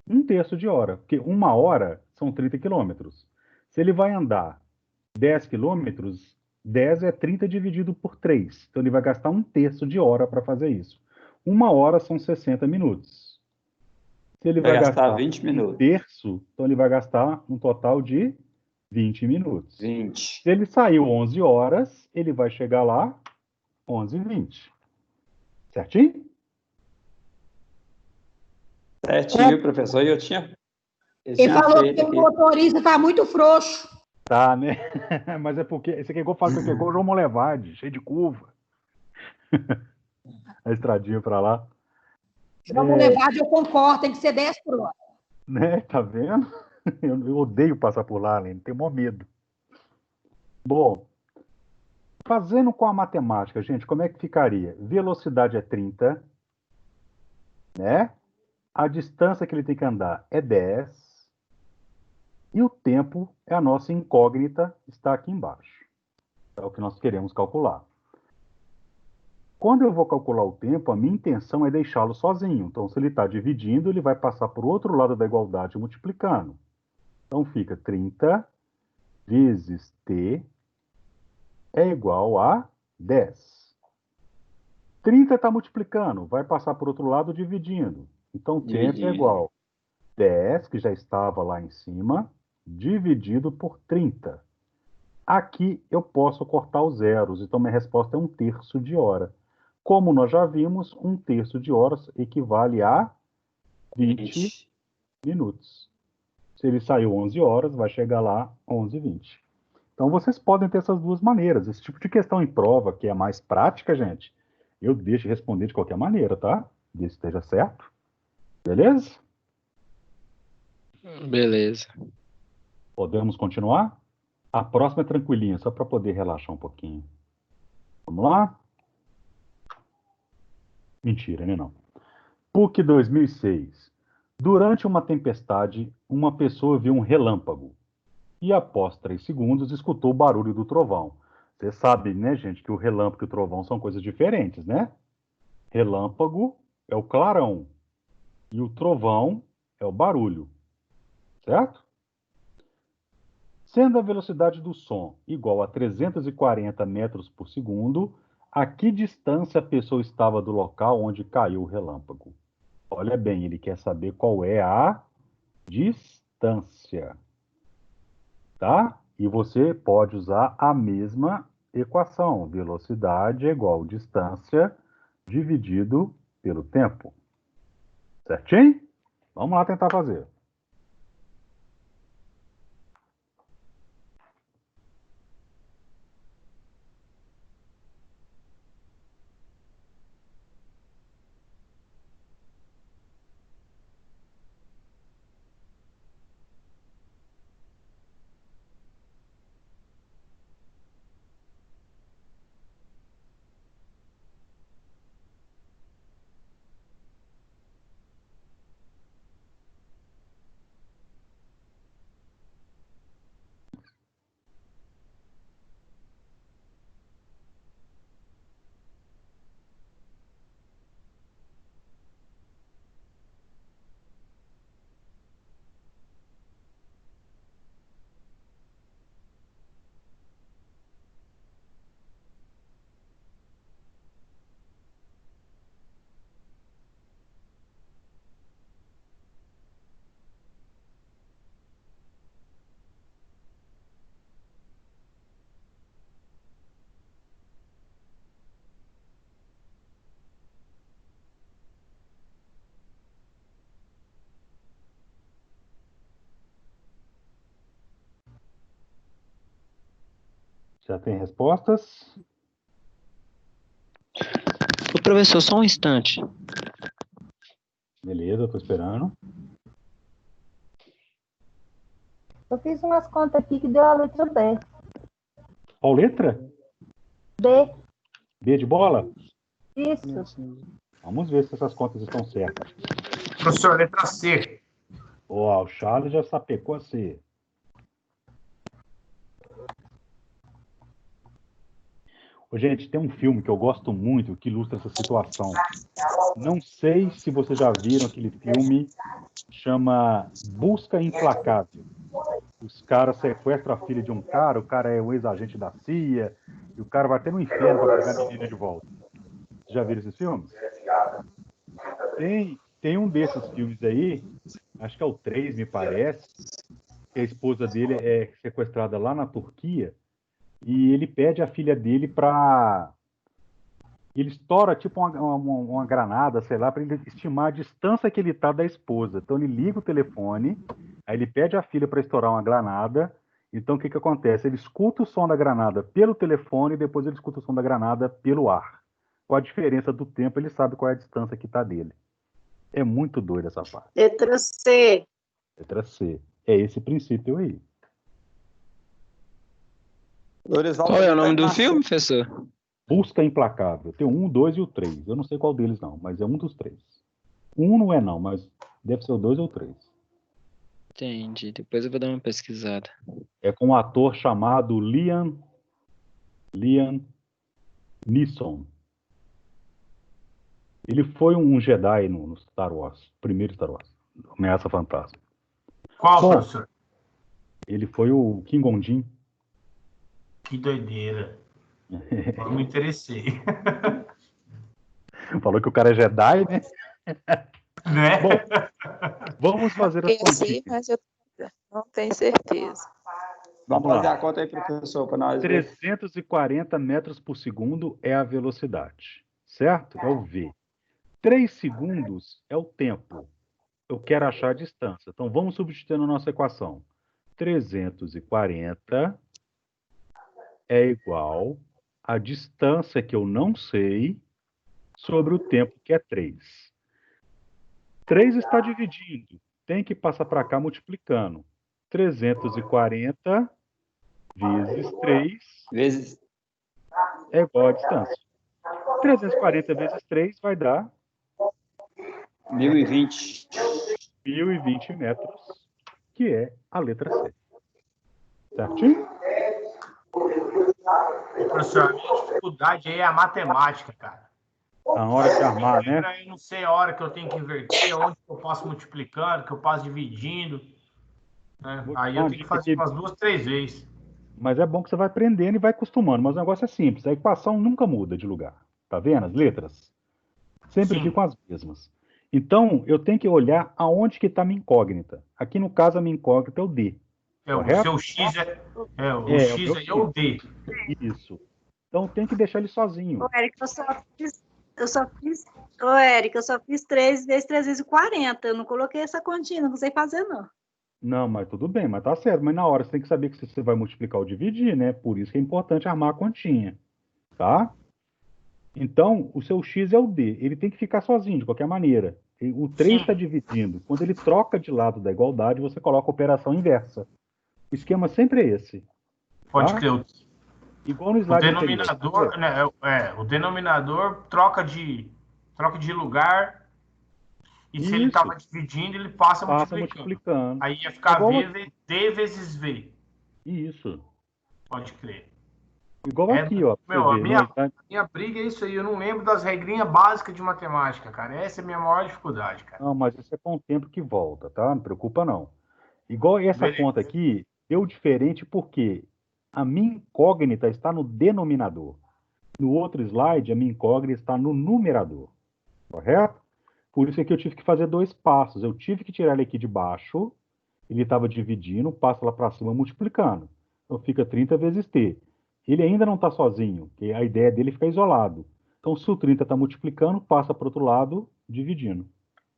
Um terço de hora, porque uma hora são 30 quilômetros. Se ele vai andar 10 quilômetros, 10 é 30 dividido por 3. Então ele vai gastar um terço de hora para fazer isso. Uma hora são 60 minutos. Se ele
Vai
vai
gastar
gastar
20
um
minutos.
terço, então ele vai gastar um total de 20 minutos.
20.
Se ele saiu 11 horas, ele vai chegar lá 11h20. Certinho?
Certinho, professor. E eu tinha
Ele falou que
feito
o
aqui.
motorista está muito frouxo.
Tá, né? Mas é porque esse aqui é igual, falo que é igual o João Molevade, cheio de curva. A estradinha para lá.
Vamos levar, eu concordo, tem que ser 10 por hora.
Né? Tá vendo? Eu odeio passar por lá, Aline, tenho maior medo. Bom, fazendo com a matemática, gente, como é que ficaria? Velocidade é 30, né? A distância que ele tem que andar é 10. E o tempo é a nossa incógnita, está aqui embaixo. É o que nós queremos calcular. Quando eu vou calcular o tempo, a minha intenção é deixá-lo sozinho. Então, se ele está dividindo, ele vai passar por outro lado da igualdade multiplicando. Então, fica 30 vezes t é igual a 10. 30 está multiplicando, vai passar por outro lado dividindo. Então, tempo é
Dividindo.
igual a 10, que já estava lá em cima, dividido por 30. Aqui eu posso cortar os zeros, então minha resposta é um terço de hora. Como nós já vimos, um terço de horas equivale a 20
20.
minutos. Se ele saiu 11 horas, vai chegar lá 11h20. Então vocês podem ter essas duas maneiras. Esse tipo de questão em prova, que é mais prática, gente, eu deixo responder de qualquer maneira, tá? Desde que esteja certo. Beleza?
Beleza.
Podemos continuar? A próxima é tranquilinha, só para poder relaxar um pouquinho. Vamos lá? Mentira, né não? PUC 2006. Durante uma tempestade, uma pessoa viu um relâmpago e, após 3 segundos, escutou o barulho do trovão. Você sabe, né, gente, que o relâmpago e o trovão são coisas diferentes, né? Relâmpago é o clarão e o trovão é o barulho, certo? Sendo a velocidade do som igual a 340 metros por segundo, a que distância a pessoa estava do local onde caiu o relâmpago? Olha bem, ele quer saber qual é a distância, tá? E você pode usar a mesma equação. Velocidade é igual a distância dividido pelo tempo. Certinho? Vamos lá tentar fazer. Já tem respostas?
Ô, professor, só um instante.
Beleza, estou esperando.
Eu fiz umas contas aqui que deu a letra B.
Qual letra?
B,
B de bola?
isso.
Vamos ver se essas contas estão certas.
Professor, letra C.
Ó, o Charles já sapecou a C. Ô, gente, tem um filme que eu gosto muito que ilustra essa situação. Não sei se vocês já viram aquele filme, chama Busca Implacável. Os caras sequestram a filha de um cara, o cara é o ex-agente da CIA, e o cara vai até no inferno para pegar a menina de volta. Vocês já viram esses filmes? Tem um desses filmes aí, acho que é o 3, me parece, que a esposa dele é sequestrada lá na Turquia, e ele pede a filha dele para... Ele estoura tipo uma granada, sei lá, para ele estimar a distância que ele está da esposa. Então ele liga o telefone, aí ele pede a filha para estourar uma granada. Então o que acontece? Ele escuta o som da granada pelo telefone e depois ele escuta o som da granada pelo ar. Com a diferença do tempo, ele sabe qual é a distância que está dele. É muito doido essa parte.
Letra C.
Letra C. É esse princípio aí.
Lourival,
Qual é o nome do filme, professor?
Busca Implacável. Tem o 1, 2 e o 3. Eu não sei qual deles não, mas é um dos três. Um não é não, mas deve ser o 2 ou o 3.
Entendi. Depois eu vou dar uma pesquisada.
É com um ator chamado Liam Neeson. Ele foi um Jedi no Star Wars, primeiro Star Wars, Ameaça Fantasma.
Qual,
Bom,
professor?
Ele foi o Qui-Gon Jinn.
Que doideira. Eu me interessei.
Falou que o cara é Jedi, né?
Né?
Bom, vamos fazer as
Esqueci,
continhas.
mas eu não tenho certeza.
Vamos
fazer
lá.
a conta aí, professor, para nós ver.
340 metros por segundo é a velocidade, certo? É o V. 3 segundos é o tempo. Eu quero achar a distância. Então, vamos substituir na nossa equação. 340 é igual a distância que eu não sei sobre o tempo, que é 3. 3 está dividindo. Tem que passar para cá multiplicando. 340 vezes 3
Vezes
é igual a distância. 340 vezes 3 vai dar
1020.
1020 metros, que é a letra C. Certinho?
Professor, a minha dificuldade aí é a matemática, cara.
Na hora de armar, né?
Eu não sei a hora que eu tenho que inverter, onde que eu passo multiplicando, que eu passo dividindo. Né?
Vou
Aí
dar
eu
uma
tenho que
dica
fazer
aqui.
umas 2, 3 vezes.
Mas é bom que você vai aprendendo e vai acostumando. Mas o negócio é simples. A equação nunca muda de lugar. Tá vendo? As letras sempre
Sim.
ficam as mesmas. Então, eu tenho que olhar aonde que está a minha incógnita. Aqui, no caso, a minha incógnita é o D.
É, o
Correto?
seu X o
É,
X
o meu
aí é o D.
Isso. Então, tem que deixar ele sozinho.
Ô, Érica, Ô, Érica, eu só fiz 3 vezes 3 vezes 40. Eu não coloquei essa continha, não sei fazer, não.
Não, mas tudo bem, mas tá certo. Mas na hora você tem que saber que você vai multiplicar ou dividir, né? Por isso que é importante armar a continha. Tá? Então, o seu X é o D. Ele tem que ficar sozinho, de qualquer maneira. O 3 está dividindo. Quando ele troca de lado da igualdade, você coloca a operação inversa. O esquema sempre é esse.
Pode
Tá?
crer.
Igual no
O
slide
denominador,
anterior.
né, o denominador troca de lugar e se ele
Isso.
estava dividindo, ele passa multiplicando.
multiplicando.
Aí ia ficar
Igual
D vezes V.
Isso.
Pode crer.
Igual aqui, ó. pra
Meu,
você
a
ver,
minha,
no slide-
minha briga é isso aí. Eu não lembro das regrinhas básicas de matemática, cara. Essa é a minha maior dificuldade, cara.
Não, mas isso é com o tempo que volta, tá? Não preocupa, não. Igual essa
Beleza.
conta aqui, deu diferente porque a minha incógnita está no denominador. No outro slide, a minha incógnita está no numerador. Correto? Por isso é que eu tive que fazer 2 passos. Eu tive que tirar ele aqui de baixo, ele estava dividindo, passa lá para cima multiplicando. Então fica 30 vezes T. Ele ainda não está sozinho, porque a ideia dele é ficar isolado. Então, se o 30 está multiplicando, passa para o outro lado, dividindo.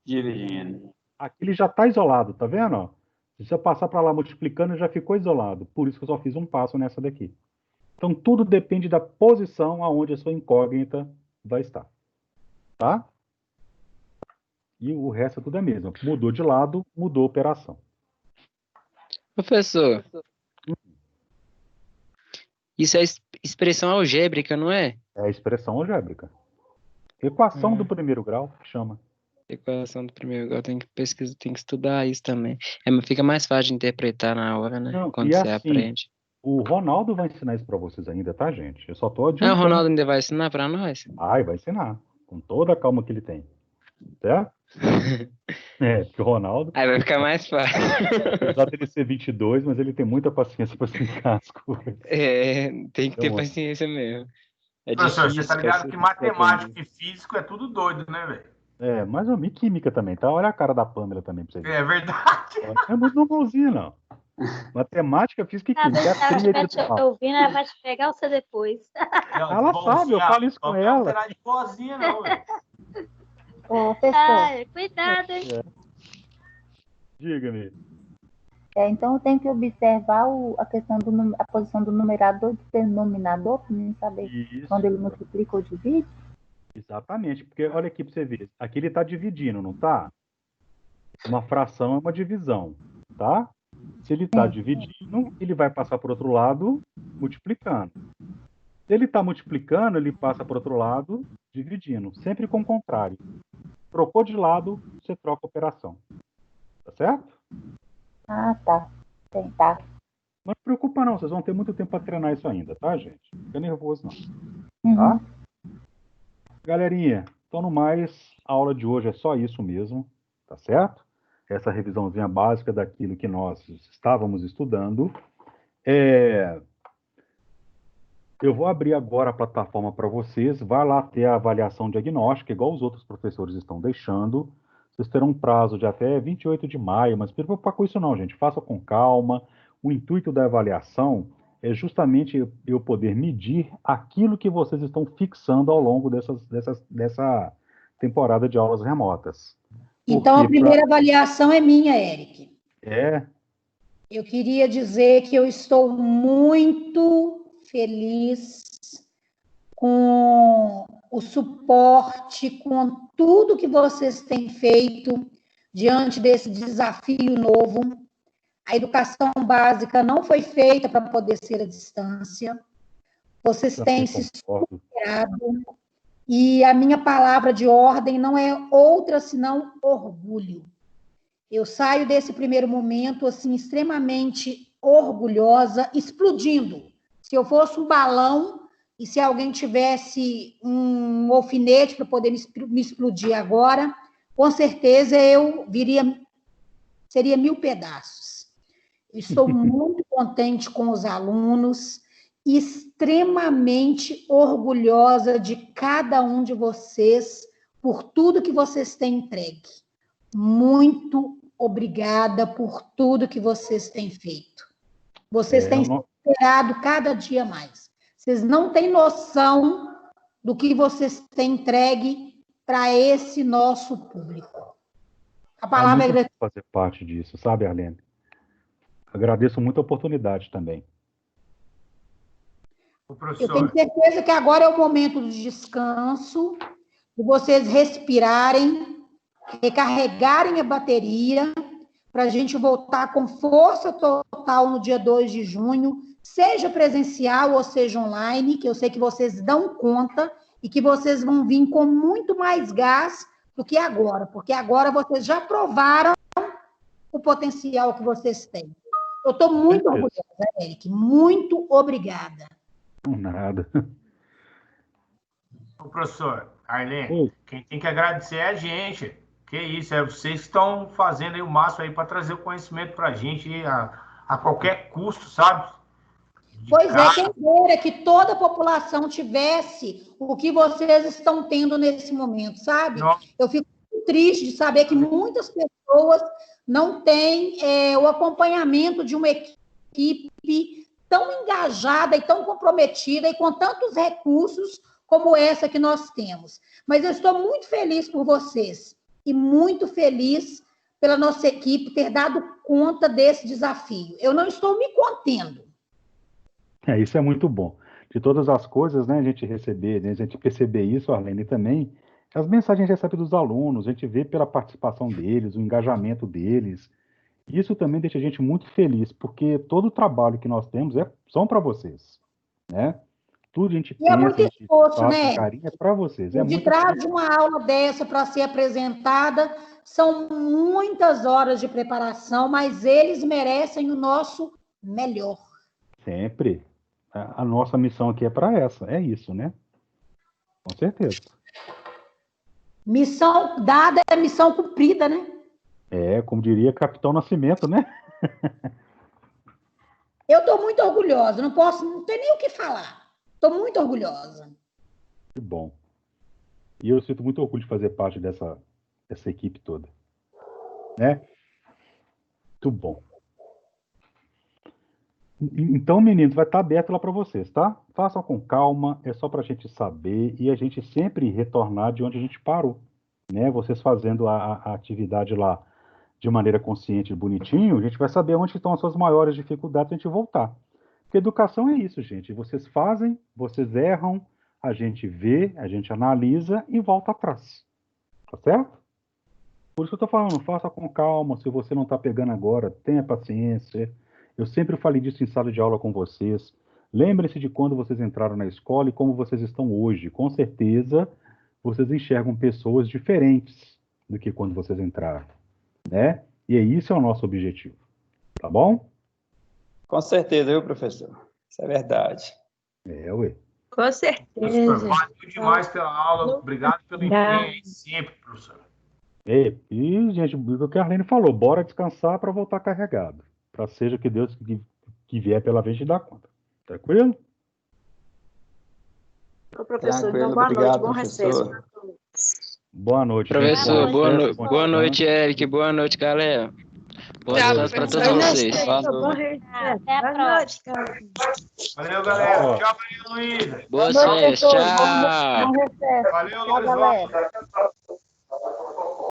Dividindo.
Aqui ele já está isolado, tá vendo? ó? Se você passar para lá multiplicando, já ficou isolado. Por isso que eu só fiz um passo nessa daqui. Então, tudo depende da posição aonde a sua incógnita vai estar. Tá? E o resto tudo é mesmo. Mudou de lado, mudou a operação.
Professor, isso é expressão algébrica, não é?
É a expressão algébrica. Equação do primeiro grau, que chama.
Equação do primeiro grau, tem que pesquisar, tem que estudar isso também. Mas fica mais fácil de interpretar na hora, né?
Não,
Quando
e
você
assim,
aprende.
o Ronaldo vai ensinar isso para vocês ainda, tá, gente? Eu só tô
Ah, o
adiantando.
Ronaldo ainda vai ensinar pra nós?
Ai, vai ensinar. Com toda a calma que ele tem. Certo? Porque o Ronaldo,
Aí vai ficar mais fácil.
apesar dele ser 22, mas ele tem muita paciência para explicar as coisas.
Tem que ter
Então,
paciência mesmo. É
Professor,
difícil.
você tá ligado que matemática e físico é tudo doido, né, velho?
mas eu vi química também, tá? Olha a cara da Pamela também pra você ver.
É verdade.
É muito normalzinho, não. Matemática, física e química. É a
Ela
tríade
estiver
do
te
mal.
ouvindo, ela vai te pegar você depois.
Ela sabe, eu falo isso com ela.
Não terá de boazinha, não, velho.
Ô, professor,
Ai, cuidado, hein?
Diga-me.
então eu tenho que observar a questão a posição do numerador e do denominador para mim saber
Isso.
quando ele multiplica ou divide.
Exatamente, porque olha aqui para você ver. Aqui ele está dividindo, não tá? Uma fração é uma divisão, tá? Se ele está dividindo, ele vai passar por outro lado multiplicando. Se ele está multiplicando, ele passa por outro lado dividindo, sempre com o contrário. Trocou de lado, você troca a operação. Tá certo?
Ah, tá. Tá.
Não se preocupa não, vocês vão ter muito tempo para treinar isso ainda, tá, gente? Não fica nervoso não.
Uhum.
Tá? Galerinha, então no mais, a aula de hoje é só isso mesmo, tá certo? Essa revisãozinha básica daquilo que nós estávamos estudando. Eu vou abrir agora a plataforma para vocês, vai lá ter a avaliação diagnóstica, igual os outros professores estão deixando. Vocês terão um prazo de até 28 de maio, mas não se preocupa com isso não, gente, faça com calma. O intuito da avaliação é justamente eu poder medir aquilo que vocês estão fixando ao longo dessa temporada de aulas remotas.
Então, a primeira avaliação é minha, Eric. Eu queria dizer que eu estou muito feliz com o suporte, com tudo que vocês têm feito diante desse desafio novo. A educação básica não foi feita para poder ser à distância. Vocês têm se superado. E a minha palavra de ordem não é outra senão orgulho. Eu saio desse primeiro momento assim extremamente orgulhosa, explodindo. Se eu fosse um balão e se alguém tivesse um alfinete para poder me explodir agora, com certeza eu seria 1000 pedaços. Eu estou muito contente com os alunos, extremamente orgulhosa de cada um de vocês por tudo que vocês têm entregue. Muito obrigada por tudo que vocês têm feito. Vocês têm superado cada dia mais. Vocês não têm noção do que vocês têm entregue para esse nosso público. A palavra é
fazer parte disso, sabe, Arlene? Agradeço muito a oportunidade também.
Eu tenho certeza que agora é o momento do descanso, de vocês respirarem, recarregarem a bateria, para a gente voltar com força total no dia 2 de junho, seja presencial ou seja online, que eu sei que vocês dão conta e que vocês vão vir com muito mais gás do que agora, porque agora vocês já provaram o potencial que vocês têm. Eu estou muito orgulhosa, Eric. Muito obrigada.
Nada.
Ô, professor, Arlene, quem tem que agradecer é a gente. Que isso, é vocês que estão fazendo aí o máximo aí para trazer o conhecimento para a gente a qualquer custo, sabe?
Pois é, quem dera que toda a população tivesse o que vocês estão tendo nesse momento, sabe? Eu fico muito triste de saber que muitas pessoas não têm o acompanhamento de uma equipe tão engajada e tão comprometida e com tantos recursos como essa que nós temos. Mas eu estou muito feliz por vocês e muito feliz pela nossa equipe ter dado conta desse desafio. Eu não estou me contendo.
Isso é muito bom. de todas as coisas, né, a gente receber, né, a gente perceber isso, Arlene, também, as mensagens que a gente recebe dos alunos, a gente vê pela participação deles, o engajamento deles. Isso também deixa a gente muito feliz, porque todo o trabalho que nós temos são para vocês, né? Tudo a gente
E é
pensa,
muito
a gente
esforço,
faz
né?
com carinho, é para vocês. É
De
muito
trás de uma aula dessa para ser apresentada, são muitas horas de preparação, mas eles merecem o nosso melhor.
sempre. A nossa missão aqui é para essa, é isso, né? Com certeza.
Missão dada é missão cumprida, né?
É, como diria Capitão Nascimento, né?
Eu estou muito orgulhosa, não tem nem o que falar. Estou muito orgulhosa.
Que bom. E eu sinto muito orgulho de fazer parte dessa equipe toda. Né? Muito bom. Então, meninos, vai estar aberto lá para vocês, tá? Façam com calma, é só para a gente saber e a gente sempre retornar de onde a gente parou, né? Vocês fazendo a atividade lá de maneira consciente e bonitinho, a gente vai saber onde estão as suas maiores dificuldades para a gente voltar. Porque educação é isso, gente. Vocês fazem, vocês erram, a gente vê, a gente analisa e volta atrás. Tá certo? Por isso que eu estou falando, faça com calma. Se você não está pegando agora, tenha paciência. Eu sempre falei disso em sala de aula com vocês. Lembrem-se de quando vocês entraram na escola e como vocês estão hoje. Com certeza, vocês enxergam pessoas diferentes do que quando vocês entraram, né? E isso é o nosso objetivo. Tá bom?
Com certeza, viu, professor? Isso é verdade.
É, ué.
Com certeza.
Valeu demais pela aula. Obrigado pelo empenho aí sempre, professor.
E, gente, o que a Arlene falou, bora descansar para voltar carregado. Para seja que Deus que vier pela vez te dá conta. Tranquilo?
Ô, professor,
Tranquilo,
então boa
obrigado,
noite, bom
professor.
recesso para todos.
Boa noite.
Professor,
gente.
boa noite, Eric. Boa noite, galera. Boa
Tchau,
descanso para
professor.
todos vocês.
Bom recesso.
Até a
Boa noite,
próxima.
cara.
Valeu, galera. Tchau, Maria Luísa.
Boas
Boa noite,
férias.
professor.
Tchau.
Bom recesso.
Valeu,
Tchau, galera.
Lorisvaldo.